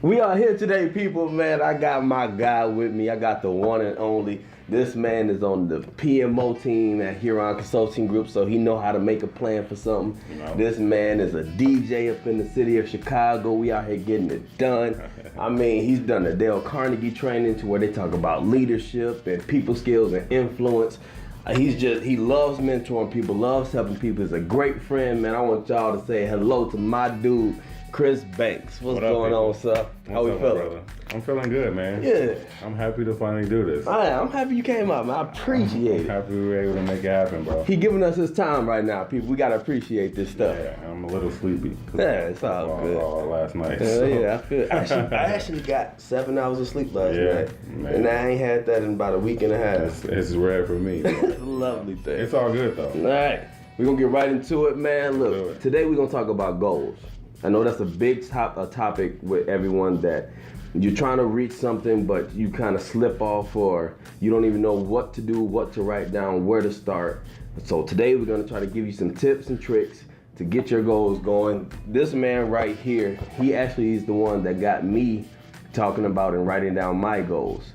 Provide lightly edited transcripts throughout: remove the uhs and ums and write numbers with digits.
We are here today, people, man. I got my guy with me. I got the one and only. This man is on the PMO team at Huron Consulting Group, so he know how to make a plan for something. This man is a DJ up in the city of Chicago. We out here getting it done. I mean, he's done a Dale Carnegie training to where they talk about leadership and people skills and influence. He loves mentoring people, loves helping people. He's a great friend, man. I want y'all to say hello to my dude, Chris Banks. What's going on, sir? How we feeling? Brother? I'm feeling good, man. Yeah. I'm happy to finally do this. I'm happy you came out, man. I appreciate it. Happy we were able to make it happen, bro. He giving us his time right now, people. We gotta appreciate this stuff. Yeah, I'm a little sleepy. Yeah, it's all good. Last night. Yeah, I feel. I actually got 7 hours of sleep last night, man. and I ain't had that in about a week and a half. It's rare for me. It's a lovely thing. It's all good though. All right, we're gonna get right into it, man. Look, today we're gonna talk about goals. I know that's a big topic with everyone, that you're trying to reach something, but you kind of slip off, or you don't even know what to do, what to write down, where to start. So today we're gonna try to give you some tips and tricks to get your goals going. This man right here, he actually is the one that got me talking about and writing down my goals.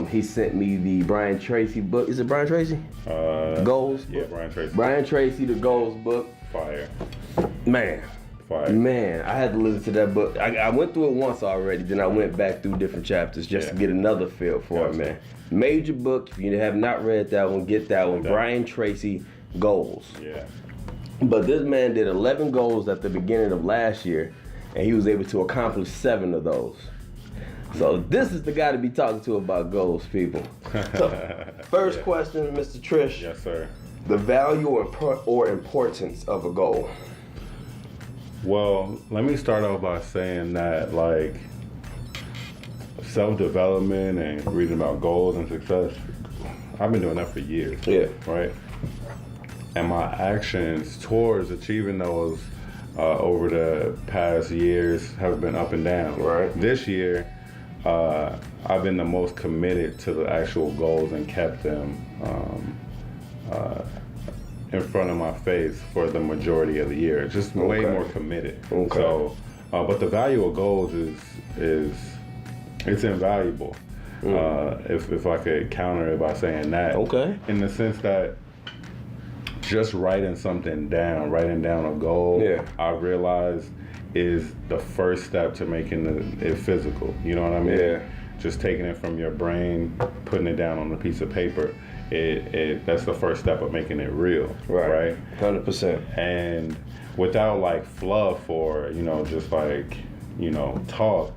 He sent me the Brian Tracy book. Is it Brian Tracy? Goals? Yeah, Brian Tracy. Brian Tracy, the Goals book. Fire. Man. Fire. Man, I had to listen to that book. I went through it once already, then I went back through different chapters just to get another feel for it, man. Major book. If you have not read that one, get that one. Brian Tracy, Goals. Yeah. But this man did 11 goals at the beginning of last year, and he was able to accomplish 7 of those. So this is the guy to be talking to about goals, people. So, first question, Mr. Trish. Yes, sir. The value or importance of a goal. Well, let me start off by saying that, like, self-development and reading about goals and success, I've been doing that for years. Yeah. Right? And my actions towards achieving those over the past years have been up and down. Right. This year, I've been the most committed to the actual goals and kept them in front of my face for the majority of the year. Just way more committed. Okay. So, but the value of goals is it's invaluable. If I could counter it by saying that. Okay. In the sense that just writing down a goal, I realized is the first step to making it physical. You know what I mean? Yeah. Just taking it from your brain, putting it down on a piece of paper. That's the first step of making it real. Right? 100%. And without like fluff or, just like, talk,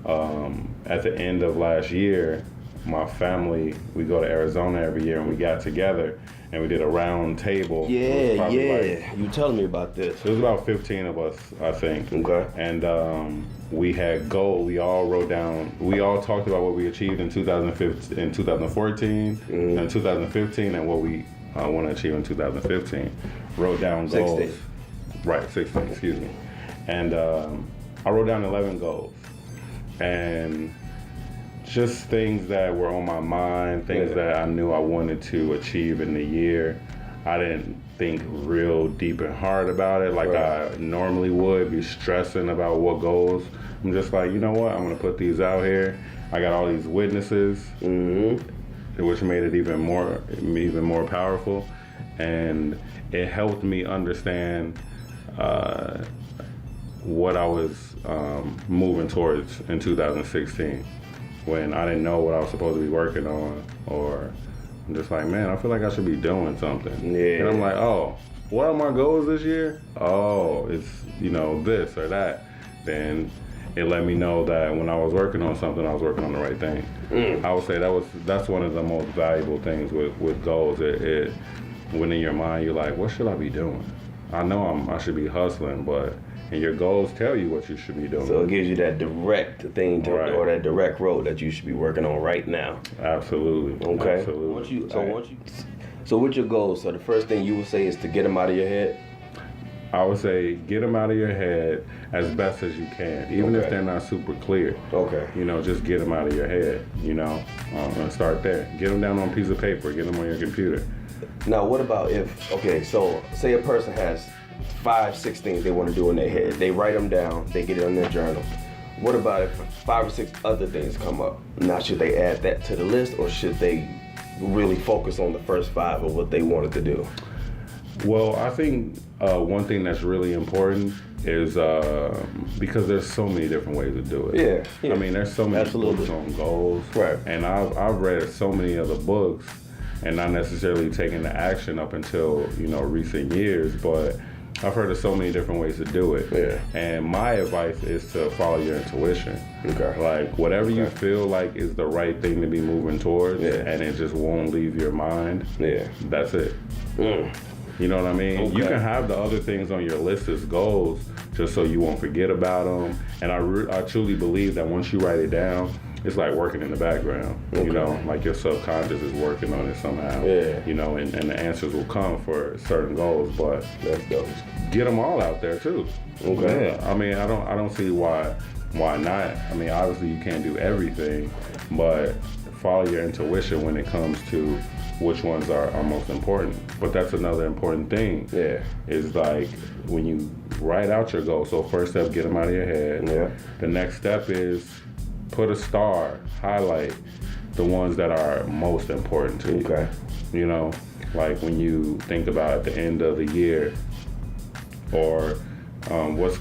at the end of last year, my family, we go to Arizona every year, and we got together and we did a round table. Yeah. You telling me about this. It was about 15 of us, I think. Okay. And we had goals. We all talked about what we achieved in 2015, in 2014, and 2015, and what we want to achieve in 2015. Wrote down goals. 16. Right, 16, excuse me. And I wrote down 11 goals. And just things that were on my mind, things that I knew I wanted to achieve in the year. I didn't think real deep and hard about it like I normally would, be stressing about what goals. I'm just like, you know what, I'm gonna put these out here. I got all these witnesses, which made it even more powerful. And it helped me understand what I was moving towards in 2016. When I didn't know what I was supposed to be working on, or I'm just like, man, I feel like I should be doing something. Yeah. And I'm like, oh, what are my goals this year? Oh, it's, this or that. Then it let me know that when I was working on something, I was working on the right thing. I would say that's one of the most valuable things with goals. When in your mind, you're like, what should I be doing? I know I should be hustling, and your goals tell you what you should be doing. So it gives you that direct thing or that direct road that you should be working on right now. Absolutely. Okay. Absolutely. So with your goals, so the first thing you would say is to get them out of your head? I would say get them out of your head as best as you can, even if they're not super clear. Okay. Just get them out of your head, and start there. Get them down on a piece of paper, get them on your computer. Now, what about so say a person has 5, 6 things they want to do in their head. They write them down, they get it on their journal. What about if 5 or 6 other things come up? Now, should they add that to the list, or should they really focus on the first 5 of what they wanted to do? Well, I think one thing that's really important is because there's so many different ways to do it. Yeah. I mean, there's so many Absolutely. books on goals. Right. And I've read so many of the books and not necessarily taken the action up until, recent years, but I've heard of so many different ways to do it. Yeah. And my advice is to follow your intuition. Okay. Like whatever you feel like is the right thing to be moving towards, Yeah. and it just won't leave your mind. Yeah. That's it. You know what I mean? Okay. You can have the other things on your list as goals just so you won't forget about them. And I truly believe that once you write it down, it's like working in the background. Okay. Like your subconscious is working on it somehow. Yeah. And the answers will come for certain goals, but That's dope. get them all out there too. Okay. Yeah. I mean, I don't see why not. I mean, obviously you can't do everything, but follow your intuition when it comes to which ones are most important. But that's another important thing. Yeah. Is like when you write out your goals. So first step, get them out of your head. Yeah. The next step is put a star, highlight the ones that are most important to you. Okay. Like when you think about at the end of the year, or what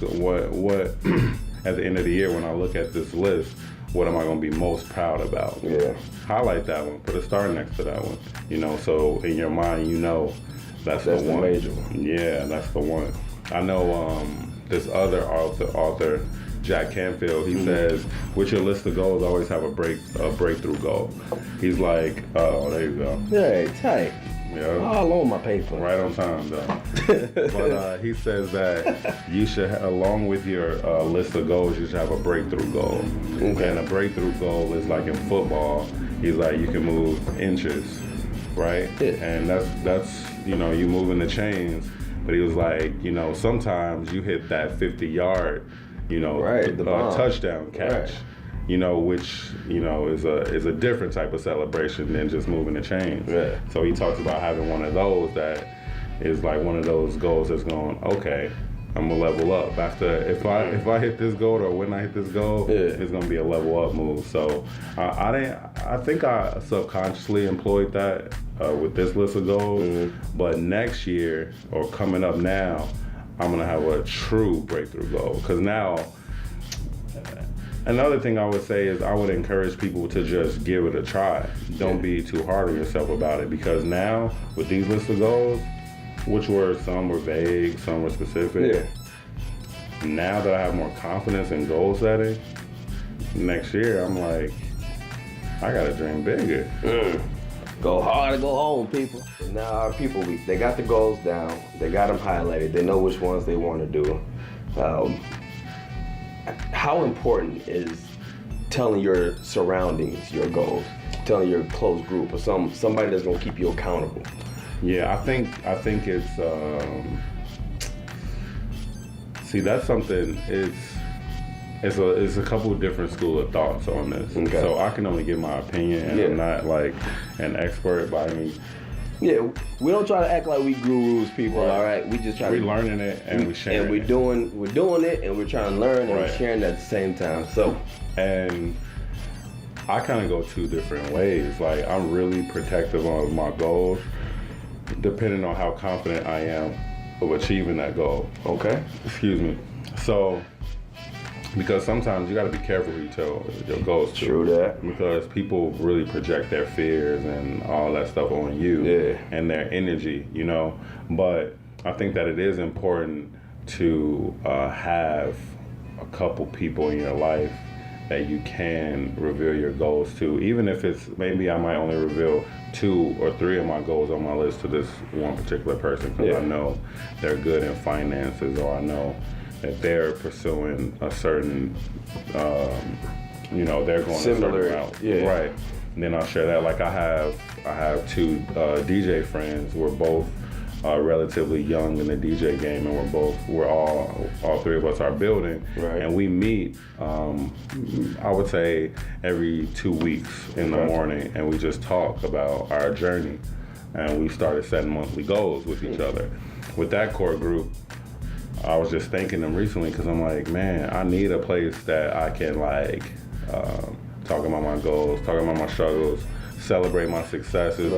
at the end of the year when I look at this list, what am I going to be most proud about? Yeah. Highlight that one. Put a star next to that one. So in your mind, that's the the one. major one. Yeah, that's the one. I know this other author, Jack Canfield, he says, with your list of goals, always have a breakthrough goal. He's like, oh, there you go. Yeah, tight. Yeah. All on my paper. Right on time, though. But he says that you should, along with your list of goals, you should have a breakthrough goal. Okay. And a breakthrough goal is like in football. He's like, you can move inches, right? Yeah. And that's you moving the chains. But he was like, sometimes you hit that 50-yard, Right, the bomb. touchdown catch. Right. Which is a different type of celebration than just moving the chains. Yeah. So he talks about having one of those that is like one of those goals that's going, okay, I'm gonna level up after if I hit this goal, or when I hit this goal, it's gonna be a level up move. So I think I subconsciously employed that with this list of goals. But next year or coming up now, I'm gonna have a true breakthrough goal, because now. Another thing I would say is I would encourage people to just give it a try. Don't be too hard on yourself about it, because now with these lists of goals, some were vague, some were specific. Yeah. Now that I have more confidence in goal setting, next year I'm like, I gotta dream bigger. Go hard or go home, people. Now our people, they got the goals down. They got them highlighted. They know which ones they want to do. How important is telling your surroundings your goals, telling your close group, or somebody that's gonna keep you accountable? Yeah, I think it's that's something. It's a couple of different school of thoughts on this. Okay. So I can only give my opinion, and I'm not like an expert by any. Yeah, we don't try to act like we gurus, people. All right, we just try. We're learning it and we're sharing. And we're doing it, and we're trying to learn, and we're sharing it at the same time. So, and I kind of go 2 different ways. Like I'm really protective on my goals, depending on how confident I am of achieving that goal. Okay. Excuse me. So, because sometimes you got to be careful who you tell your goals to. True that. Because people really project their fears and all that stuff on you and their energy, But I think that it is important to have a couple people in your life that you can reveal your goals to, even if it's maybe I might only reveal 2 or 3 of my goals on my list to this one particular person, because I know they're good in finances, or I know that they're pursuing a certain, they're going Similar, a certain route. Right. And then I'll share that. Like I have 2 DJ friends. We're both relatively young in the DJ game, and we're all 3 of us are building. Right. And we meet, I would say every 2 weeks in the morning, and we just talk about our journey. And we started setting monthly goals with each other. With that core group, I was just thanking them recently because I'm like, man, I need a place that I can like talk about my goals, talk about my struggles, celebrate my successes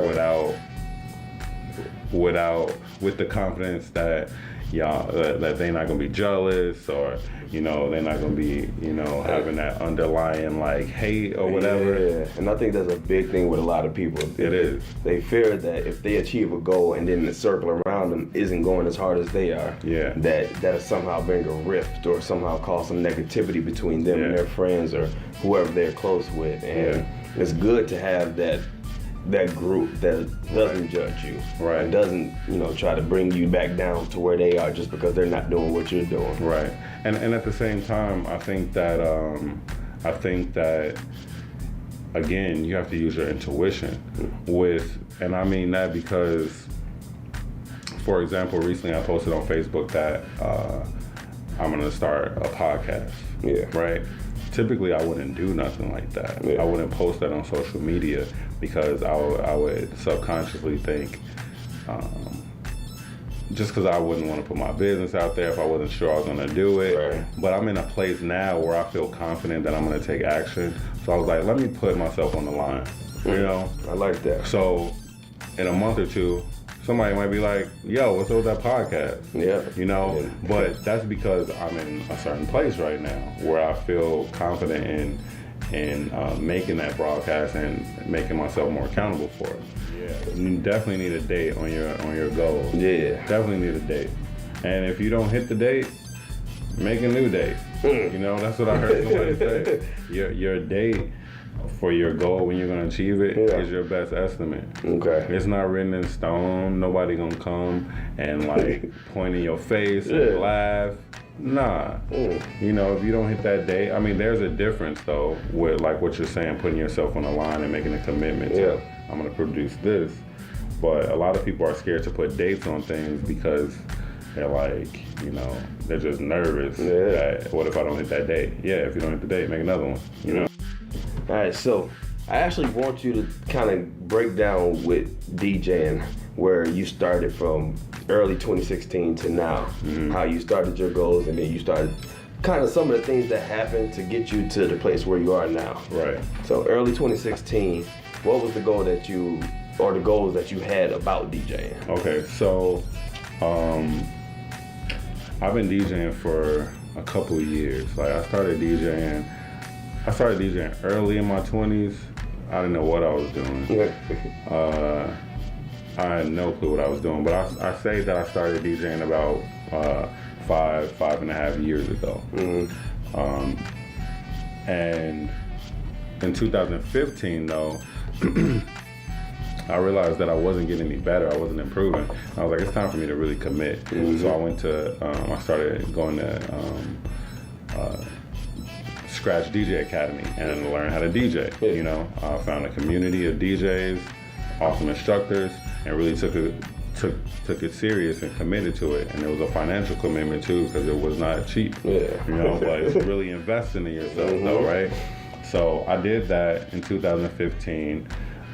with the confidence that y'all that they're not gonna be jealous, or you know, they're not gonna be, you know, having that underlying like hate or whatever. Yeah, and I think that's a big thing with a lot of people. It is. They fear that if they achieve a goal and then the circle around them isn't going as hard as they are, that'll somehow bring a rift or somehow cause some negativity between them and their friends or whoever they're close with. And it's good to have that group that doesn't judge you, and doesn't, you know, try to bring you back down to where they are just because they're not doing what you're doing. Right. And at the same time, I think that again, you have to use your intuition and I mean that because, for example, recently I posted on Facebook that I'm gonna start a podcast. Yeah. Right. Typically, I wouldn't do nothing like that. I wouldn't post that on social media because I would subconsciously think, just because I wouldn't want to put my business out there if I wasn't sure I was going to do it. Right. But I'm in a place now where I feel confident that I'm going to take action. So I was like, let me put myself on the line, you know? I like that. So in a month or two, somebody might be like, yo, what's up with that podcast? Yeah. You know? Yeah. But that's because I'm in a certain place right now where I feel confident in making that broadcast and making myself more accountable for it. Yeah. You definitely need a date on your goals. Yeah. Definitely need a date. And if you don't hit the date, make a new date. You know, that's what I heard somebody say. Your date for your goal when you're gonna achieve it is your best estimate. Okay. It's not written in stone. Nobody gonna come and like point in your face and laugh. Nah. You know, if you don't hit that date, I mean, there's a difference though with like what you're saying, putting yourself on the line and making a commitment to, I'm gonna produce this. But a lot of people are scared to put dates on things because they're like, you know, they're just nervous. That, what if I don't hit that date? Yeah, if you don't hit the date, make another one, you know? All right, so I actually want you to kind of break down with DJing where you started from early 2016 to now, how you started your goals, and then you started kind of some of the things that happened to get you to the place where you are now. Right. So early 2016, what was the goal that you, or the goals that you had about DJing? Okay, so I've been DJing for a couple of years. Like I started DJing early in my 20s. I didn't know what I was doing. I had no clue what I was doing, but I say that I started DJing about 5.5 years ago. And in 2015 though, I realized that I wasn't getting any better. I wasn't improving. I was like, it's time for me to really commit. So I went to, I started going to Scratch DJ Academy and learn how to DJ. You know, I found a community of DJs, awesome instructors, and really took it serious and committed to it. And it was a financial commitment too, because it was not cheap. You know, but it's really investing in yourself though, right? So I did that in 2015.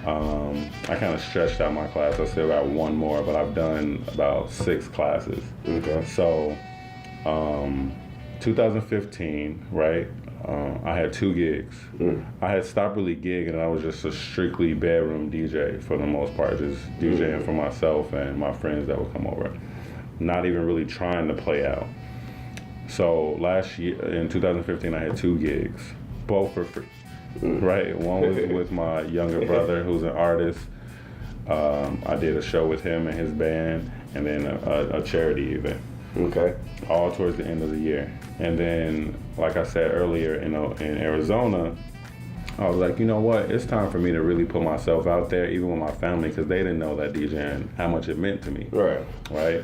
I kind of stretched out my class. I still got one more, but I've done about 6 classes. Okay. So 2015, right? I had 2 gigs. I had stopped really gigging, and I was just a strictly bedroom DJ for the most part, just DJing for myself and my friends that would come over. Not even really trying to play out. So last year, in 2015, I had 2 gigs, both for free. Right, one was with my younger brother, who's an artist. I did a show with him and his band, and then a charity event. Okay. All towards the end of the year. And then, like I said earlier, in Arizona, I was like, you know what? It's time for me to really put myself out there, even with my family, because they didn't know that DJing, how much it meant to me. Right. Right.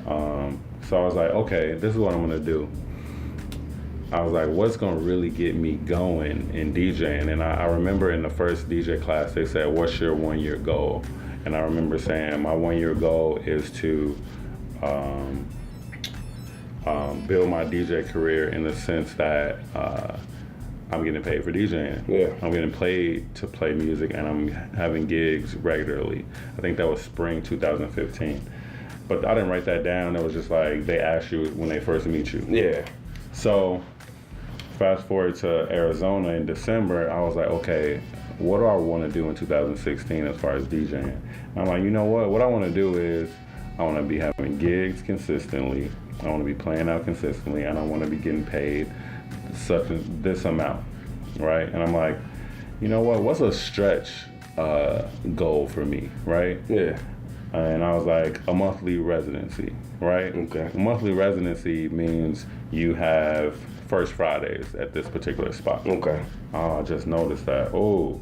So I was like, okay, this is what I'm gonna do. I was like, what's gonna really get me going in DJing? And I remember in the first DJ class, they said, what's your 1-year goal? And I remember saying, my 1-year goal is to build my DJ career in the sense that I'm getting paid for DJing. Yeah. I'm getting paid to play music, and I'm having gigs regularly. I think that was spring 2015. but I didn't write that down. It was just like they ask you when they first meet you. Yeah. So fast forward to Arizona in December, I was like, okay, what do I want to do in 2016 as far as DJing? And I'm like, you know what I want to do is I want to be having gigs consistently. I want to be playing out consistently, and I want to be getting paid this amount, right? And I'm like, you know what's a stretch goal for me, right? Yeah. And I was like, a monthly residency, right? Okay. A monthly residency means you have first Fridays at this particular spot. Okay. I just noticed that. Oh,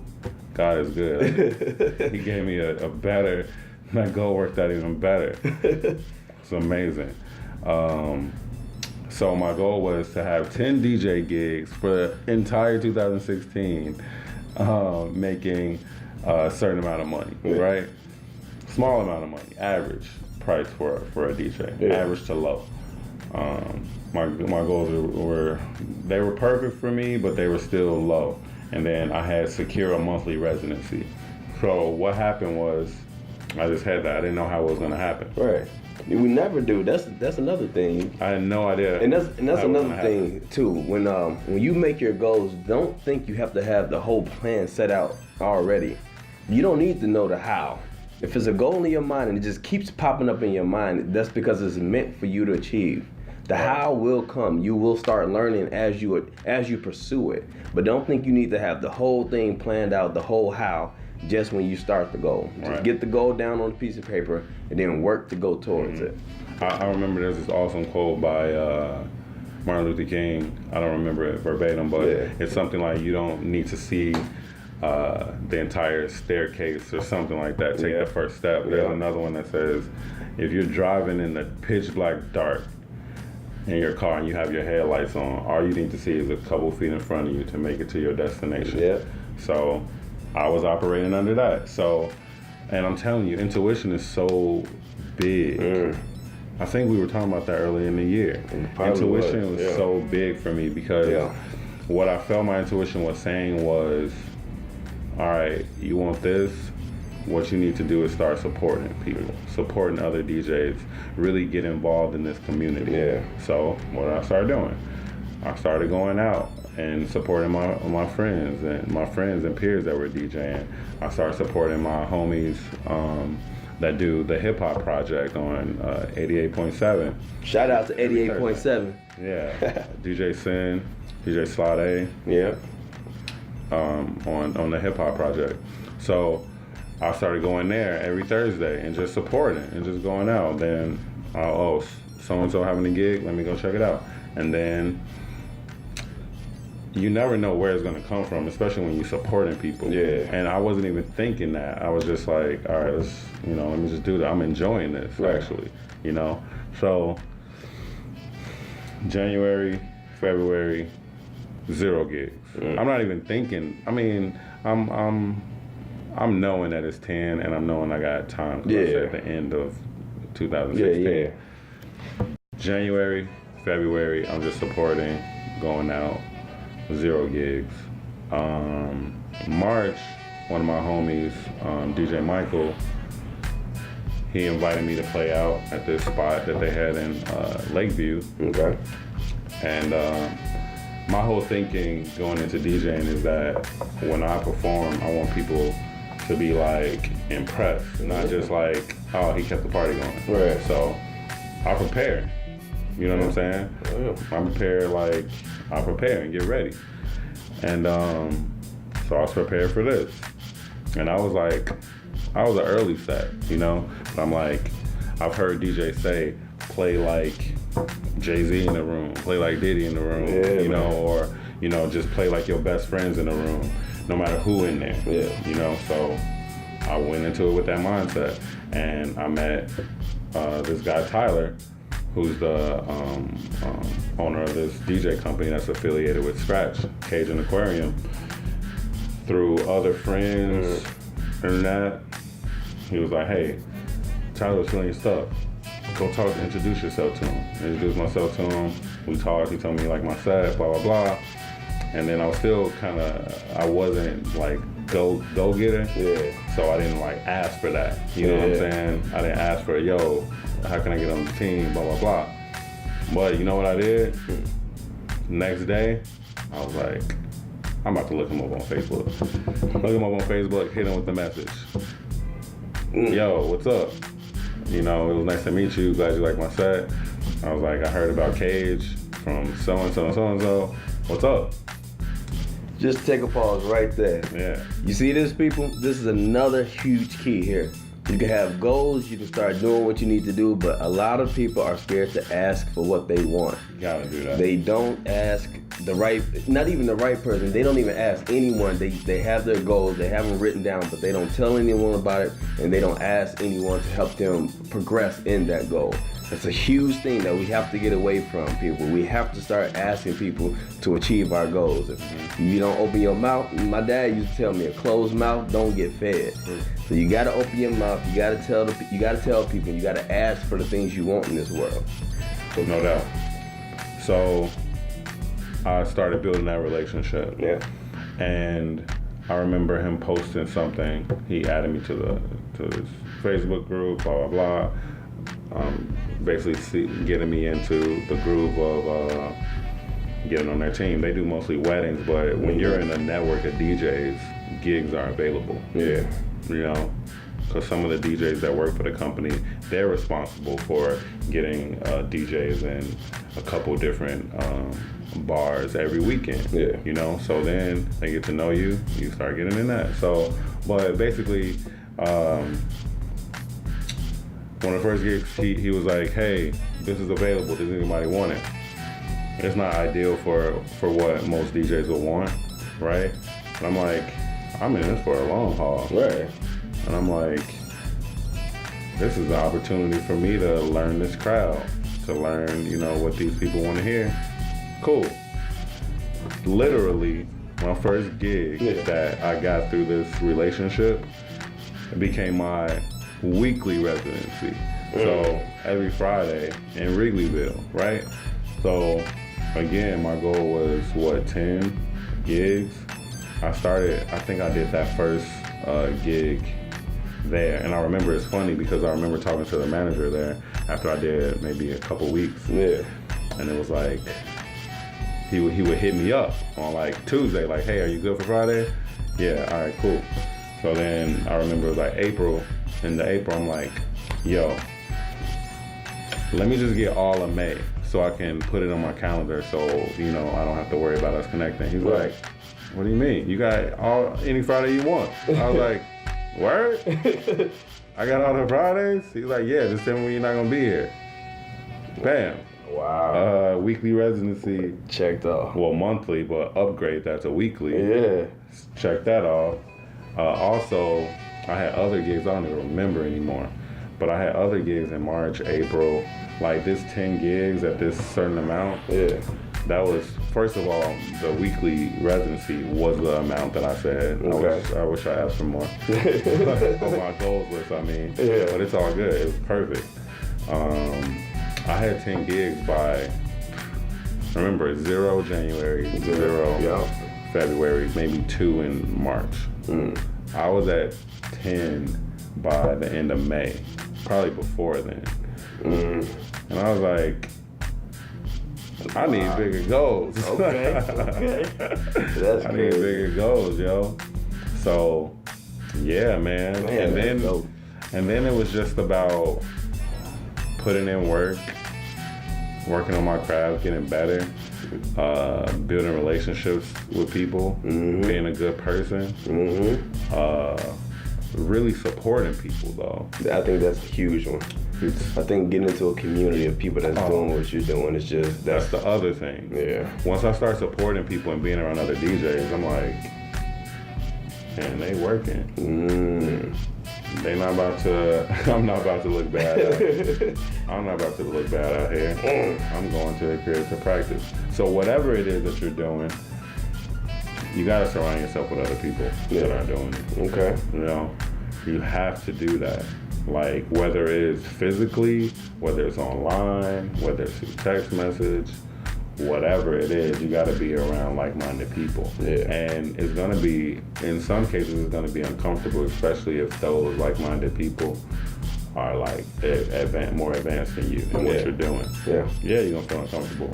God is good. He gave me a better, that goal worked out even better. It's amazing. So my goal was to have 10 DJ gigs for the entire 2016, making a certain amount of money, right? Small amount of money, average price for a DJ, average to low. My goals were perfect for me, but they were still low. And then I had secure a monthly residency. So what happened was, I just had that. I didn't know how it was going to happen. Right. We never do. That's another thing. I had no idea. And that's another thing too. When you make your goals, don't think you have to have the whole plan set out already. You don't need to know the how. If it's a goal in your mind and it just keeps popping up in your mind, that's because it's meant for you to achieve. The how will come. You will start learning as you pursue it. But don't think you need to have the whole thing planned out, the whole how, just when you start the goal. Just get the goal down on a piece of paper and then work to go towards it. I remember there's this awesome quote by Martin Luther King. I don't remember it verbatim, but it's something like, you don't need to see the entire staircase or something like that. Take the first step. There's another one that says, if you're driving in the pitch black dark in your car and you have your headlights on, all you need to see is a couple feet in front of you to make it to your destination. Yeah. So I was operating under that. So, and I'm telling you, intuition is so big. I think we were talking about that earlier in the year. Intuition was so big for me because what I felt my intuition was saying was, all right, you want this? What you need to do is start supporting people, supporting other DJs, really get involved in this community. Yeah. So what I started doing, I started going out and supporting my friends and peers that were DJing. I started supporting my homies that do the hip hop project on 88.7. Shout out to 88.7. Yeah. DJ Sin, DJ Slade. Yeah. On the hip hop project. So I started going there every Thursday and just supporting and just going out. Then, so-and-so having a gig, let me go check it out. And then you never know where it's going to come from, especially when you're supporting people. Yeah. And I wasn't even thinking that. I was just like, all right, let me just do that. I'm enjoying this, actually, So January, February, 0 gigs. I'm not even thinking. I mean, I'm knowing that it's 10, and I'm knowing I got time. At the end of 2016. January, February, I'm just supporting, going out, 0 gigs. March, one of my homies, DJ Michael, he invited me to play out at this spot that they had in Lakeview. Okay. And my whole thinking going into DJing is that when I perform, I want people to be like impressed, not just like, oh, he kept the party going. Right. So I prepare. You know what I'm saying? I prepare and get ready. And so I was prepared for this. And I was an early set, But I'm like, I've heard DJs say, play like Jay-Z in the room, play like Diddy in the room, or, just play like your best friends in the room, no matter who in there, So I went into it with that mindset, and I met this guy, Tyler, who's the owner of this DJ company that's affiliated with Scratch, Cajun Aquarium. Through other friends, internet, he was like, hey, Tyler's feeling your stuff. Go introduce yourself to him. Introduced myself to him. We talked. He told me like my set, blah, blah, blah. And then I was still I wasn't like go getter. Yeah. So I didn't like ask for that. You know what I'm saying? I didn't ask for, yo, how can I get on the team? Blah blah blah. But you know what I did? Next day, I was like, I'm about to look him up on Facebook. Look him up on Facebook, hit him with the message. Yo, what's up? You know, it was nice to meet you. Glad you like my set. I was like, I heard about Cage from so-and-so and so-and-so. What's up? Just take a pause right there. Yeah. You see this, people? This is another huge key here. You can have goals, you can start doing what you need to do, but a lot of people are scared to ask for what they want. You gotta do that. They don't ask the right, not even the right person. They don't even ask anyone. They have their goals, they have them written down, but they don't tell anyone about it, and they don't ask anyone to help them progress in that goal. It's a huge thing that we have to get away from, people. We have to start asking people to achieve our goals. If you don't open your mouth, my dad used to tell me, a closed mouth don't get fed. So you gotta open your mouth. You gotta tell people. You gotta ask for the things you want in this world. No doubt. So I started building that relationship. Yeah. And I remember him posting something. He added me to his Facebook group, blah blah blah. Basically getting me into the groove of getting on their team. They do mostly weddings, but when you're in a network of DJs, gigs are available. Yeah. You know, because some of the DJs that work for the company, they're responsible for getting DJs in a couple different bars every weekend. Yeah. You know, so then they get to know you, you start getting in that. So, but basically, one of the first gigs, he was like, hey, this is available. Does anybody want it? It's not ideal for what most DJs will want, right? And I'm like, I'm in this for a long haul. Right. And I'm like, this is an opportunity for me to learn this crowd, to learn, you know, what these people want to hear. Cool. Literally, my first gig that I got through this relationship, it became my weekly residency. So every Friday in Wrigleyville, right? So again, my goal was 10 gigs. I think I did that first gig there, and I remember it's funny because I remember talking to the manager there after I did maybe a couple weeks. Yeah. And it was like he would hit me up on like Tuesday, like, hey, are you good for Friday? Yeah, all right, cool. So then I remember it was like April. In the April, I'm like, yo, let me just get all of May so I can put it on my calendar so, you know, I don't have to worry about us connecting. He's like, what do you mean? You got any Friday you want? I was like, word? I got all the Fridays? He's like, yeah, just tell me when you're not going to be here. Bam. Wow. Weekly residency. Checked off. Well, monthly, but upgrade that to weekly. Yeah. Check that off. Also, I had other gigs, I don't even remember anymore, but I had other gigs in March, April, like this 10 gigs at this certain amount. Yeah. That was, first of all, the weekly residency was the amount that I said. Okay. I wish I asked for more. On my goals list, I mean. Yeah. But it's all good, it was perfect. I had 10 gigs by, remember, 0 January, 0 February, maybe 2 in March. I was at 10 by the end of May, probably before then. And I was like, I need bigger goals. Okay. That's I need bigger goals, yo. So, yeah, man. And then it was just about putting in work, working on my craft, getting better, building relationships with people, being a good person, really supporting people, though. I think that's a huge one. I think getting into a community of people that's doing what you're doing is just... That's the other thing. Yeah. Once I start supporting people and being around other DJs, I'm like, man, they working. They not about to, I'm not about to look bad out here. I'm not about to look bad out here. I'm going to the crib to practice. So whatever it is that you're doing, you gotta surround yourself with other people that are doing it. Okay. You know, you have to do that. Like, whether it's physically, whether it's online, whether it's through text message, whatever it is, you got to be around like-minded people. Yeah. And it's going to be, in some cases, it's going to be uncomfortable, especially if those like-minded people are like more advanced than you in what you're doing. Yeah. Yeah, you're going to feel uncomfortable.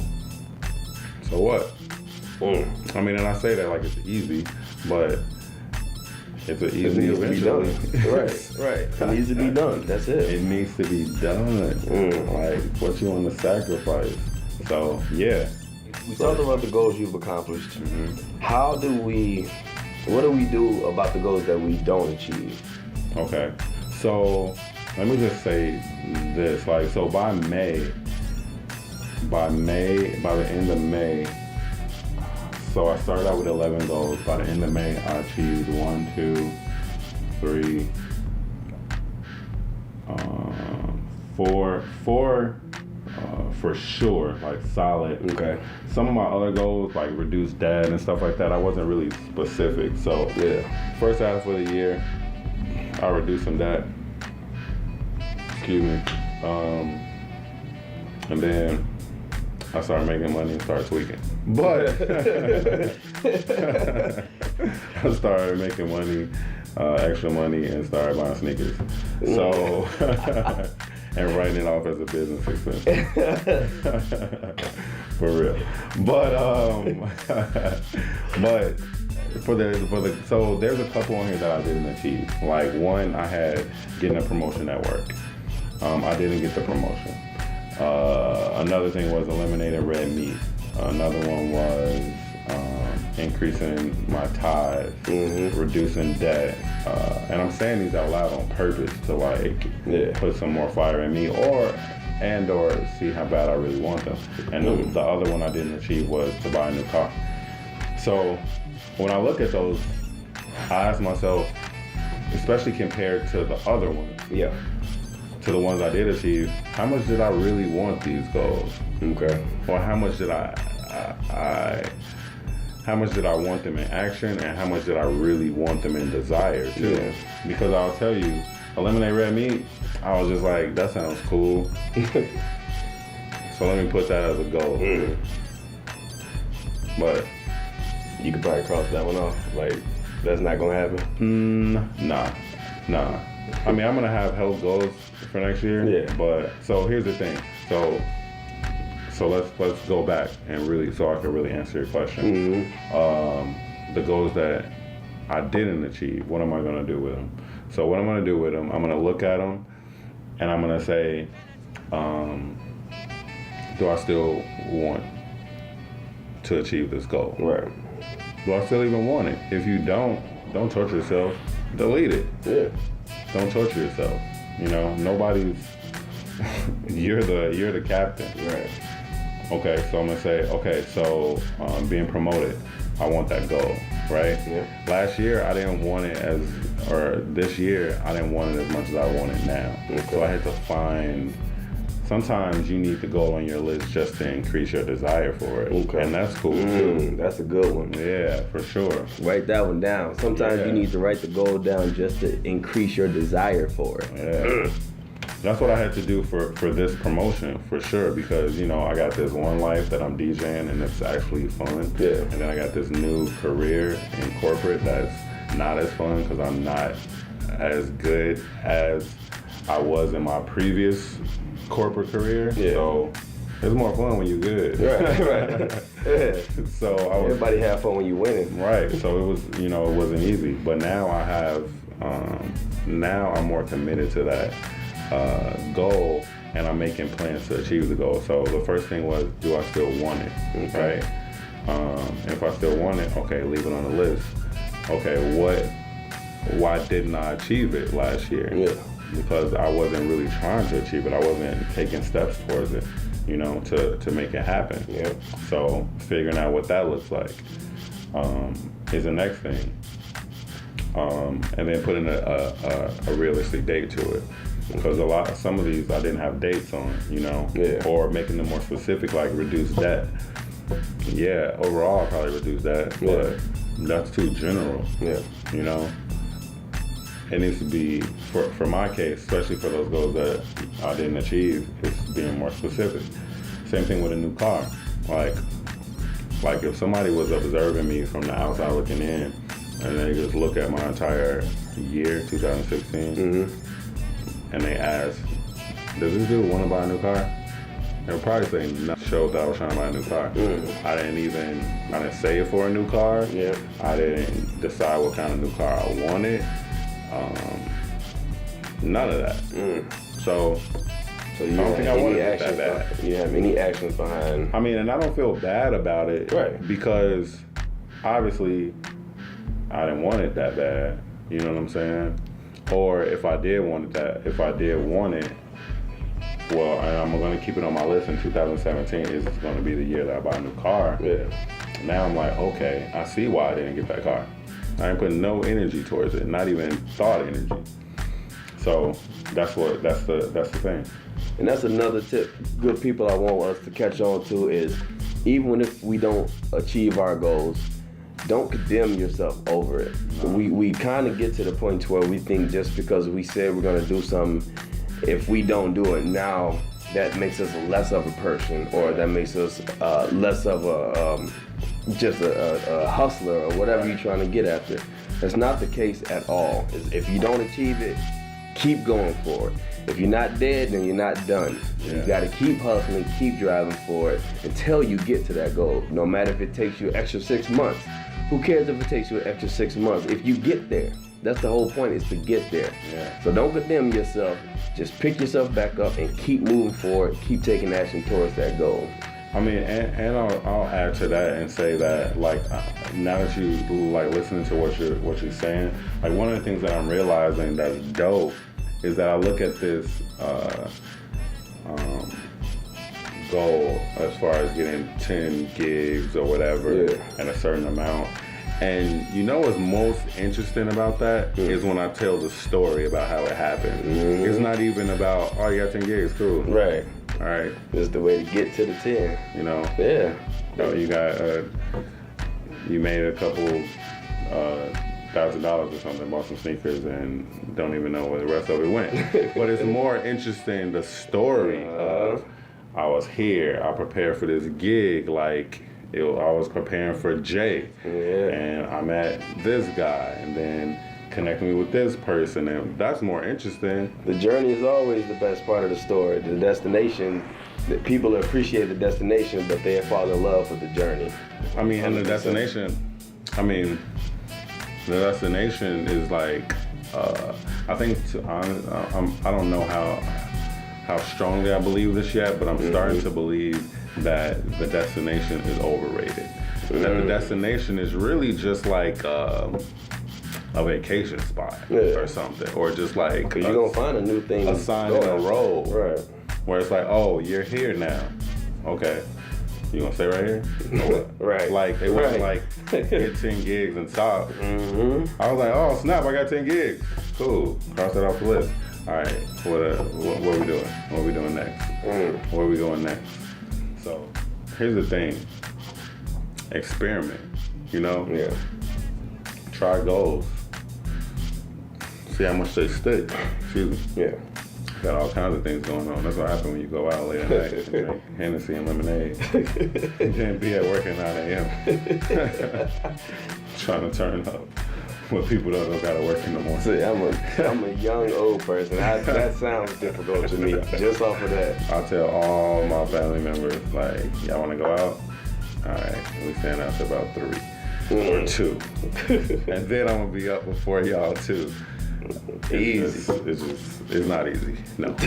So what? I mean, and I say that like it's easy, but it's an easy eventually. Right. It needs to be done. That's it. It needs to be done. Like, what you want to sacrifice. So, yeah. We talked about the goals you've accomplished. What do we do about the goals that we don't achieve? Okay. So, let me just say this. Like, so by the end of May, so I started out with 11 goals. By the end of May, I achieved 1, 2, 3, 4 for sure, like solid. Okay. Some of my other goals, like reduce debt and stuff like that, I wasn't really specific. So first half of the year, I reduced some debt. Excuse me. And then I started making money and started tweaking. But I started making money, extra money, and started buying sneakers. So, and writing it off as a business expense. For real. But so there's a couple on here that I didn't achieve. Like one, I had getting a promotion at work. I didn't get the promotion. Another thing was eliminating red meat. Another one was increasing my tithe, reducing debt. And I'm saying these out loud on purpose to like put some more fire in me or see how bad I really want them. And the other one I didn't achieve was to buy a new car. So when I look at those, I ask myself, especially compared to the other ones, to the ones I did achieve, how much did I really want these goals? Okay. Or how much did I want them in action, and how much did I really want them in desire too? Yeah. Because I'll tell you, eliminate red meat, I was just like, that sounds cool. So let me put that as a goal. But you could probably cross that one off. Like, that's not gonna happen. Nah. I mean, I'm gonna have health goals for next year. Yeah. But so here's the thing. So let's go back and really, so I can really answer your question. The goals that I didn't achieve, what am I gonna do with them? So what I'm gonna do with them, I'm gonna look at them and I'm gonna say, do I still want to achieve this goal? Right. Do I still even want it? If you don't torture yourself. Delete it. Yeah. Don't torture yourself. You know, nobody's. you're the captain. Right. Okay, so I'm gonna say, so being promoted, I want that goal, right? Yeah. Last year I didn't want it this year I didn't want it as much as I want it now. Okay. So I had to find. Sometimes you need the goal on your list just to increase your desire for it. Okay. And that's cool too. That's a good one. Yeah, for sure. Write that one down. Sometimes you need to write the goal down just to increase your desire for it. Yeah. That's what I had to do for this promotion, for sure, because, you know, I got this one life that I'm DJing and it's actually fun. Yeah. And then I got this new career in corporate that's not as fun because I'm not as good as I was in my previous corporate career. Yeah. So it's more fun when you're good. Right. Yeah. So everybody have fun when you're winning. Right. So it was, you know, it wasn't easy. But now I have, now I'm more committed to that goal, and I'm making plans to achieve the goal. So the first thing was, do I still want it? Okay. Right. And if I still want it, okay, leave it on the list. Okay, why didn't I achieve it last year? Yeah. Because I wasn't really trying to achieve it. I wasn't taking steps towards it, you know, to make it happen. Yeah. So figuring out what that looks like is the next thing. And then putting a realistic date to it. Because some of these I didn't have dates on, you know, or making them more specific, like reduce debt. Yeah, overall I'll probably reduce that, but that's too general. Yeah. You know? It needs to be, for my case, especially for those goals that I didn't achieve, it's being more specific. Same thing with a new car. Like if somebody was observing me from the outside looking in, and they just look at my entire year, 2016, and they ask, does this dude want to buy a new car? They'll probably say no. Showed that I was trying to buy a new car. I didn't say it for a new car. Yeah. I didn't decide what kind of new car I wanted. None of that. So you I don't think I wanted it that bad. You have any actions behind? I mean, and I don't feel bad about it, right? Because obviously I didn't want it that bad. You know what I'm saying? Or if I did want it, well, I'm going to keep it on my list in 2017 is going to be the year that I buy a new car. Yeah. Now I'm like, okay, I see why I didn't get that car. I ain't putting no energy towards it, not even thought energy. So that's the thing. And that's another tip, good people, I want us to catch on to is, even if we don't achieve our goals, don't condemn yourself over it. No. We kind of get to the point to where we think just because we said we're going to do something, if we don't do it now, that makes us less of a person, or that makes us less of a hustler, or whatever you're trying to get after. That's not the case at all. If you don't achieve it, keep going for it. If you're not dead, then you're not done. Yeah. You got to keep hustling, keep driving for it until you get to that goal. No matter if it takes you an extra 6 months. Who cares if it takes you an extra 6 months? If you get there, that's the whole point, is to get there. Yeah. So don't condemn yourself. Just pick yourself back up and keep moving forward. Keep taking action towards that goal. I mean, and I'll add to that and say that, like, now that you like listening to what you're saying, like one of the things that I'm realizing that's dope is that I look at this goal as far as getting 10 gigs or whatever and a certain amount. And you know what's most interesting about that is when I tell the story about how it happened. It's not even about, oh, you got 10 gigs, cool. Right. All right. This is the way to get to the 10. You know? Yeah. You got, you made a couple $1,000 or something, bought some sneakers, and don't even know where the rest of it went. But it's more interesting the story of, I was here, I prepared for this gig, like, I was preparing for Jay, and I met this guy, and then connecting me with this person, and that's more interesting. The journey is always the best part of the story. The destination, that people appreciate the destination, but they fall in love with the journey. I mean, and the destination is like, I think, I don't know how strongly I believe this yet, but I'm starting to believe that the destination is overrated. That the destination is really just like a vacation spot or something, or just like, you're gonna find a new thing, a sign in a road, right? Where it's like, oh, you're here now. Okay, you gonna stay right here? Right. Like it wasn't like get 10 gigs and stop. I was like, oh snap, I got 10 gigs. Cool, cross that off the list. All right, what are we doing? What are we doing next? Where are we going next? So here's the thing. Experiment, you know? Yeah. Try goals. See how much they stick. Excuse me. Yeah. Got all kinds of things going on. That's what happens when you go out late at night and drink Hennessy and lemonade. You can't be at work at 9 a.m. Trying to turn up when people don't know gotta work in the morning. See, I'm a young old person. That sounds difficult to me. Just off of that, I tell all my family members, like, y'all wanna go out? All right, we stand out to about 3 or 2, and then I'm gonna be up before y'all too. Easy. It's not easy. No. I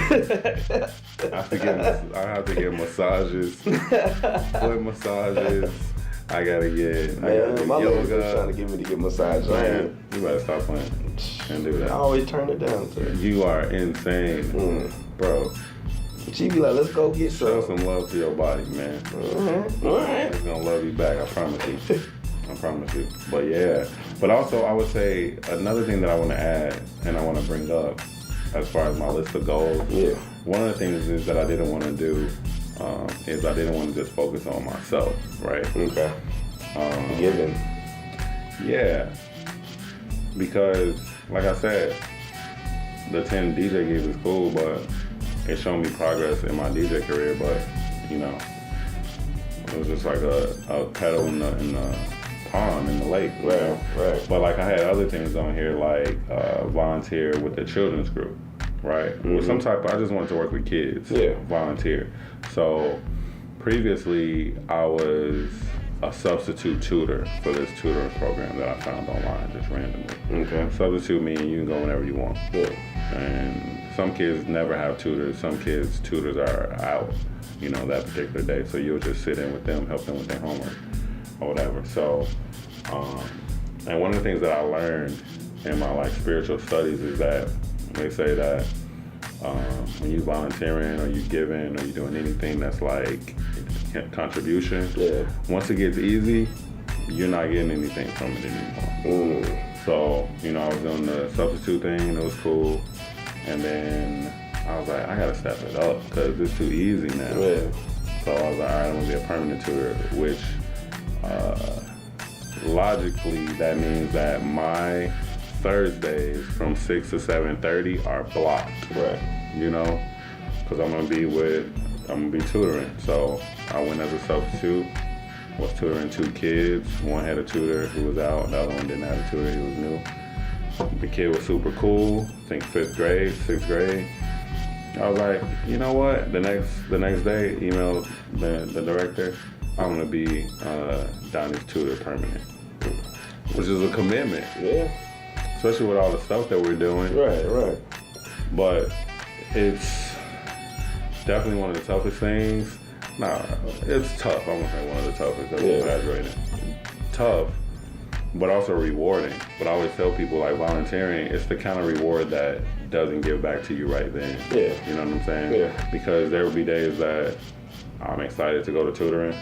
have to get massages, foot massages. I gotta get my yoga. Trying to get me to get massages. Man, you better stop playing and do that. I always turn it down. Too. You are insane, bro. She be like, let's go get Show some love to your body, man. All right. It's gonna love you back. I promise you. I promise you. But yeah. But also, I would say another thing that I want to add and I want to bring up as far as my list of goals. Yeah. One of the things is that I didn't want to do is I didn't want to just focus on myself, right? Okay. Giving. Yeah. Because, like I said, the 10 DJ gigs is cool, but it showed me progress in my DJ career. But, you know, It was just like a pedal in the pond in the lake. Right. But like I had other things on here, like volunteer with the children's group, right? With some type I just wanted to work with kids. Yeah. Volunteer. So previously I was a substitute tutor for this tutoring program that I found online just randomly. Okay. Substitute meaning you can go whenever you want. Yeah. And some kids never have tutors. Some kids' tutors are out, that particular day. So you'll just sit in with them, help them with their homework or whatever. So, and one of the things that I learned in my spiritual studies is that they say that when you volunteering or you giving or you doing anything that's like contribution, once it gets easy, you're not getting anything from it anymore. So, I was doing the substitute thing, it was cool. And then I was like, I gotta step it up because it's too easy now. Yeah. So I was like, all right, I'm gonna be a permanent tutor, which logically that means that my Thursdays from 6 to 7:30 are blocked. Right. Because I'm gonna be tutoring. So I went as a substitute, was tutoring 2 kids. One had a tutor who was out, the other one didn't have a tutor, he was new. The kid was super cool, I think 5th grade, 6th grade. I was like, you know what? The next day, emailed the director, I'm gonna be Donnie's tutor permanent. Which is a commitment. Yeah. Especially with all the stuff that we're doing. Right. But it's definitely one of the toughest things. Nah, it's tough. I'm gonna say one of the toughest. I'm exaggerating. Tough, but also rewarding. But I always tell people volunteering, it's the kind of reward that doesn't give back to you right then. Yeah. You know what I'm saying? Yeah. Because there will be days that I'm excited to go to tutoring.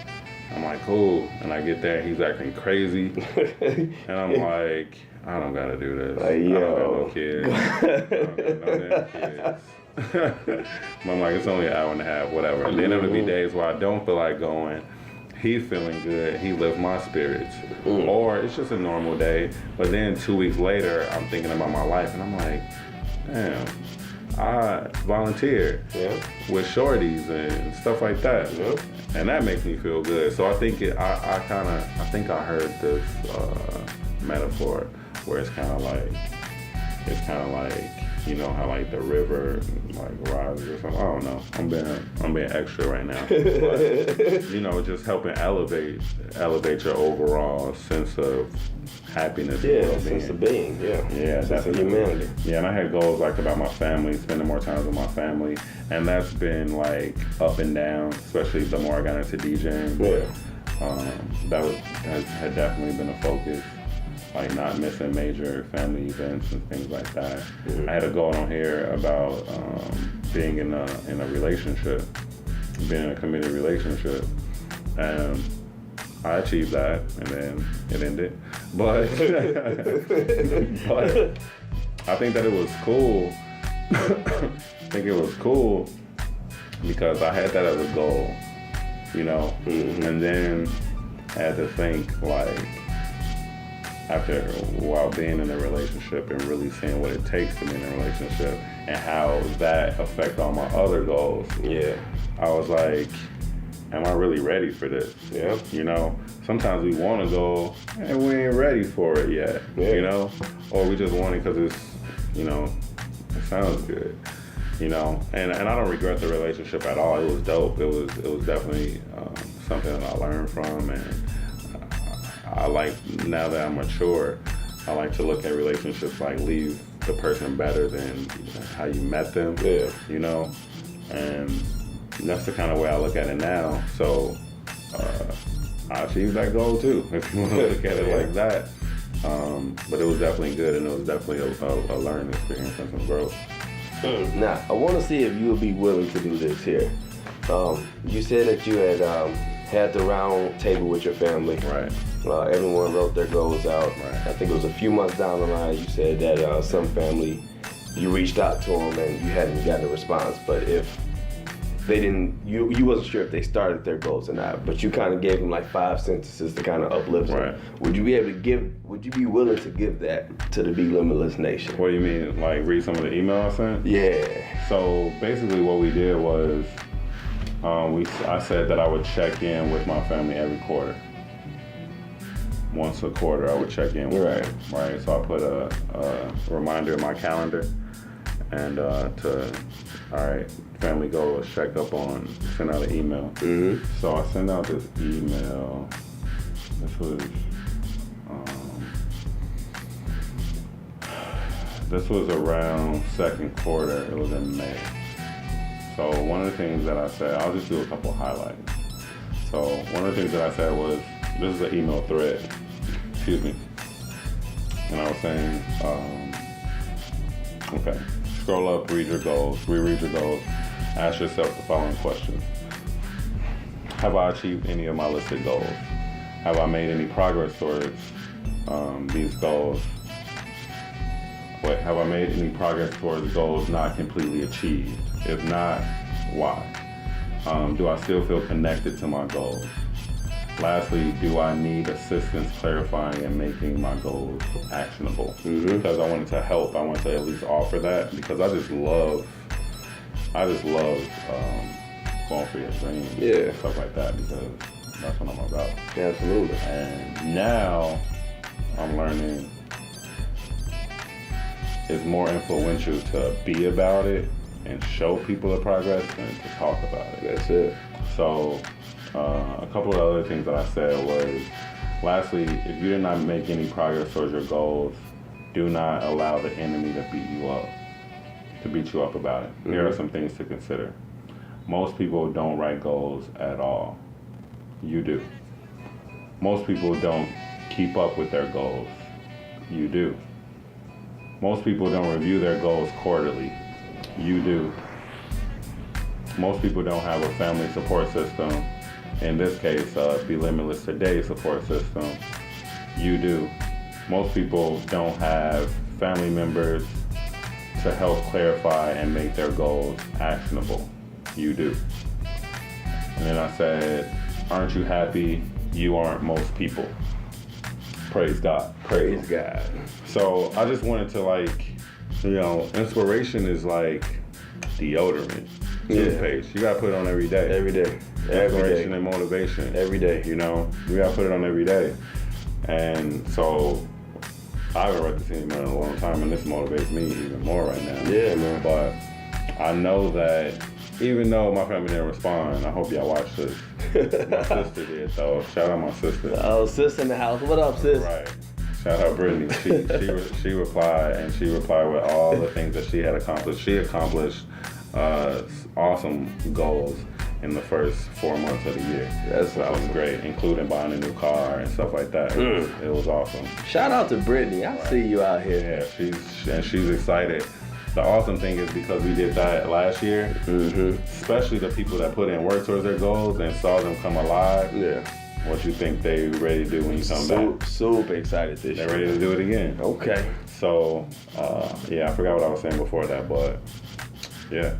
I'm like, cool. And I get there, he's acting crazy. And I'm like, I don't gotta do this. I don't got no kids. I don't got no damn kids. I'm like, it's only an hour and a half, whatever. And then there'll be days where I don't feel like going. He's feeling good. He lifts my spirits. Or it's just a normal day. But then 2 weeks later, I'm thinking about my life, and I'm like, damn, I volunteer with shorties and stuff like that. Yep. And that makes me feel good. So I think I heard this metaphor where it's kind of like how the river rises or something. I don't know. I'm being extra right now. But, just helping elevate your overall sense of happiness. Yeah, sense of being. Yeah, sense of humanity. Yeah, and I had goals about my family, spending more time with my family, and that's been up and down. Especially the more I got into DJing. Yeah. That had definitely been a focus. Not missing major family events and things like that. I had a goal on here about being in a relationship, being in a committed relationship, and I achieved that, and then it ended. But I think that it was cool. I think it was cool because I had that as a goal, and then I had to think after a while being in a relationship and really seeing what it takes to be in a relationship and how that affect all my other goals. Yeah. I was like, am I really ready for this? Yeah. Sometimes we want to go and we ain't ready for it yet, or we just want it because it's, it sounds good, and I don't regret the relationship at all. It was dope. It was definitely something that I learned from, and I now that I'm mature, I like to look at relationships leave the person better than how you met them. Yeah. And that's the kind of way I look at it now. So I achieved that goal too, if you want to look at it like that. But it was definitely good, and it was definitely a learning experience and some growth. Now, I want to see if you would be willing to do this here. You said that you had the round table with your family. Right. Everyone wrote their goals out. Right. I think it was a few months down the line, you said that some family, you reached out to them and you hadn't gotten a response. But if they didn't, you wasn't sure if they started their goals or not, but you kind of gave them 5 sentences to kind of uplift them. Right. Would you be willing to give that to the Be Limitless Nation? What do you mean? Read some of the email I sent? Yeah. So basically what we did was, I said that I would check in with my family every quarter. Once a quarter, I would check in with them. Right. So I put a reminder in my calendar, and family goals, check up on, send out an email. Mm-hmm. So I sent out this email. This was around second quarter. It was in May. So one of the things that I said, I'll just do a couple highlights. So one of the things that I said was, this is an email thread, excuse me. And I was saying, okay, scroll up, reread your goals, ask yourself the following questions. Have I achieved any of my listed goals? Have I made any progress towards these goals? Have I made any progress towards goals not completely achieved? If not, why? Do I still feel connected to my goals? Lastly, do I need assistance clarifying and making my goals actionable? Mm-hmm. Because I wanted to help. I wanted to at least offer that because I just love going for your dreams and stuff like that because that's what I'm about. Absolutely. And now I'm learning it's more influential to be about it and show people the progress than to talk about it. That's it. So a couple of other things that I said was, lastly, if you did not make any progress towards your goals, do not allow the enemy to beat you up about it. Mm-hmm. Here are some things to consider. Most people don't write goals at all. You do. Most people don't keep up with their goals. You do. Most people don't review their goals quarterly. You do. Most people don't have a family support system. In this case, Be Limitless Today support system. You do. Most people don't have family members to help clarify and make their goals actionable. You do. And then I said, aren't you happy? You aren't most people. Praise God. Praise God. So I just wanted to inspiration is like deodorant. Toothpaste. You gotta put it on every day. Every day. Inspiration and motivation. Every day. You gotta put it on every day. And so I haven't read this email in a long time, and this motivates me even more right now. Yeah, man. But I know that even though my family didn't respond, I hope y'all watch this. My sister did, though. Shout out my sister. Oh, sis in the house. What up, sis? Right. Shout out Brittany. She replied, and she replied with all the things that she had accomplished. She accomplished awesome goals in the first 4 months of the year. That was great, including buying a new car and stuff like that. It was awesome. Shout out to Brittany. I see you out here. Yeah, she's excited. The awesome thing is because we did that last year, especially the people that put in work towards their goals and saw them come alive. Yeah. What you think they ready to do when you come back? Super excited this year. They're ready to do it again. Okay. So, I forgot what I was saying before that, but yeah.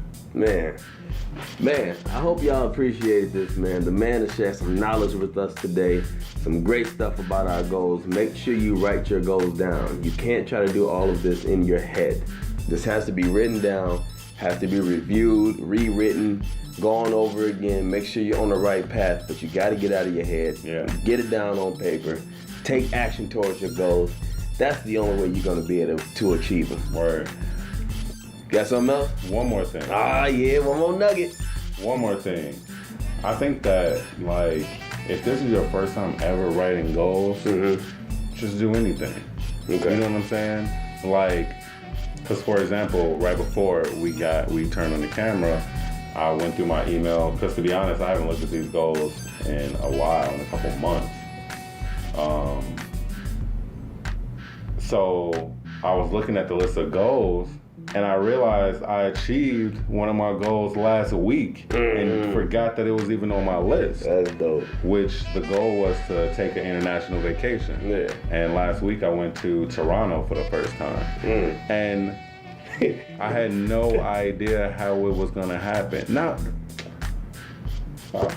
Man, I hope y'all appreciated this, man. The man has shared some knowledge with us today, some great stuff about our goals. Make sure you write your goals down. You can't try to do all of this in your head. This has to be written down, has to be reviewed, rewritten, gone over again. Make sure you're on the right path, but you got to get out of your head. Yeah. Get it down on paper. Take action towards your goals. That's the only way you're going to be able to achieve them. Word. Got something else? One more thing. One more nugget. One more thing. I think that, if this is your first time ever writing goals, just do anything. Okay. You know what I'm saying? Because for example, right before we turned on the camera, I went through my email, because to be honest, I haven't looked at these goals in a while, in a couple months. So I was looking at the list of goals, and I realized I achieved one of my goals last week and forgot that it was even on my list. That's dope. Which the goal was to take an international vacation. Yeah. And last week I went to Toronto for the first time. And I had no idea how it was gonna happen. Stop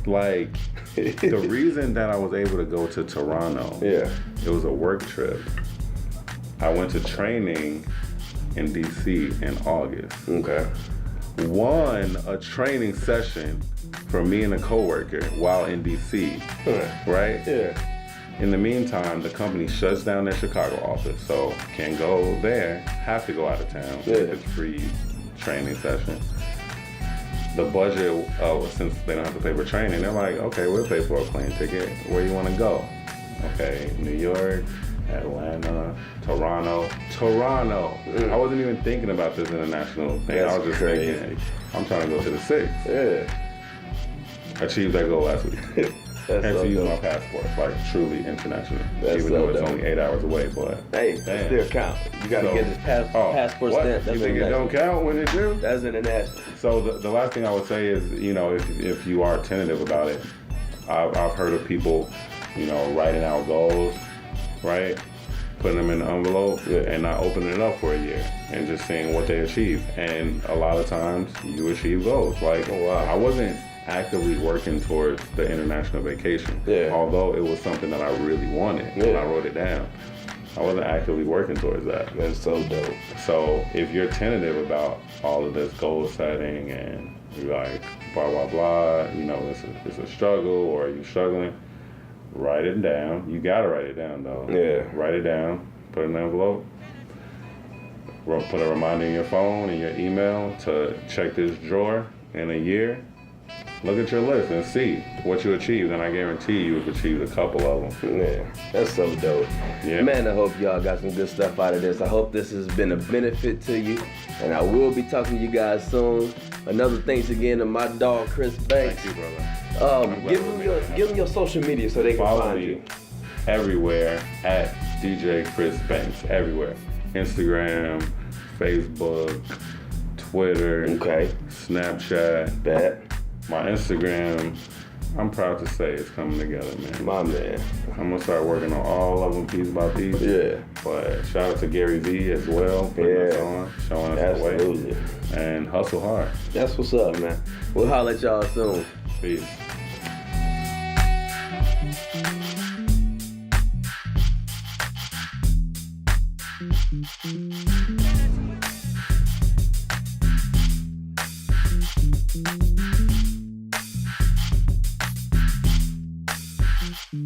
playing. The reason that I was able to go to Toronto, it was a work trip. I went to training in DC in August. Okay. won a training session for me and a coworker while in DC, right? Yeah. In the meantime, the company shuts down their Chicago office, so can't go there, have to go out of town. Yeah. It's free training session. The budget, since they don't have to pay for training, they're like, okay, we'll pay for a plane ticket. Where you want to go? Okay, New York, Atlanta, Toronto. I wasn't even thinking about this international thing. That's I was just crazy. thinking, I'm trying to go to the Six. Yeah. Achieved that goal last week. That's And so to use dope. my passport, like truly international. That's Even so though it's dope. only 8 hours away, but Hey, damn. still count. You got to So- get this passport what? stamp. That's You think it international. don't count when it do? That's international. So the last thing I would say is, you know, if you are tentative about it, I've heard of people, you know, writing out goals, right? Putting them in an envelope and not opening it up for a year and just seeing what they achieve. And a lot of times you achieve goals. Like, I wasn't actively working towards the international vacation, although it was something that I really wanted when I wrote it down. I wasn't actively working towards that. That's so dope. So if you're tentative about all of this goal setting and you're like, blah, blah, blah, you know, it's a struggle or you're struggling, write it down. You gotta write it down though. Yeah. Write it down, put it in an envelope, put a reminder in your phone and your email to check this drawer in a year. Look at your list and see what you achieved, and I guarantee you've achieved a couple of them. Yeah, that's so dope. Yeah. Man, I hope y'all got some good stuff out of this. I hope this has been a benefit to you, and I will be talking to you guys soon. Another thanks again to my dog, Chris Banks. Thank you, brother. Give them your social media so they can Follow find me you. everywhere at DJ Chris Banks. Everywhere. Instagram, Facebook, Twitter, Snapchat. Bet. My Instagram, I'm proud to say it's coming together, man. My man. I'm gonna start working on all of them piece by piece. Yeah. But shout out to Gary V as well, putting us on, showing us Absolutely. the way. And hustle hard. That's what's up, man. We'll holler at y'all soon. Peace.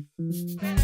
Thank you.